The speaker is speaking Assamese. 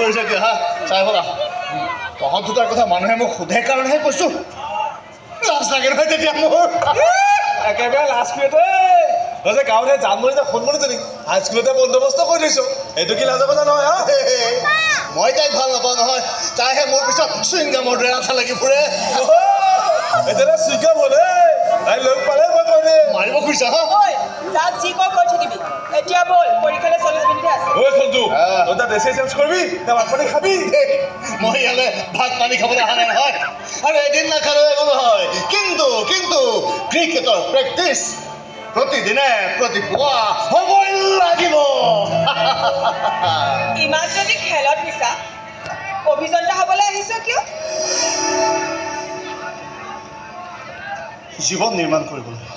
কৰিছে কি হা চাই বলা তহঁত দুটাৰ কথা মানুহে মোক সোধে কাৰণেহে কৈছোঁ লাজ লাগে নহয় তেতিয়া মোৰ একেবাৰে লাজ কৰিতে তই যে গাঁৱতে জানমণি যে সোণমণিজনী হাইস্কুলতে বন্দোবস্ত কৰি লৈছ এইটো কি লাজ কথা নহয় হা মই তাইক ভাল নাপাওঁ নহয় তাইহে মোৰ পিছত চুইংগামৰ দৰে আঠা লাগি ফুৰে এতিয়া চুইংগাম হ'লে তাই লগ পালে মই কৈ দে মাৰিব খুজিছা হা যাক যি কয় কৈ থাকিবি এতিয়া বল পৰীক্ষালৈ 40 মিনিটহে আছে ঐ সঞ্জু তই তাত ড্ৰেছ চেঞ্জ কৰিবি নে ভাত পানী খাবি মই ইয়ালৈ ভাত পানী খাবলৈ অহা নাই নহয় আৰু এদিন নাখালেও একো নহয় কিন্তু ক্ৰিকেটৰ প্ৰেক্টিচ প্ৰতিদিনে প্ৰতিপুৱা হ'বই লাগিব ইমান যদি খেলত মিছা অভিযন্তা হ'বলৈ আহিছ কিয় জীৱন নিৰ্মাণ কৰিবলৈ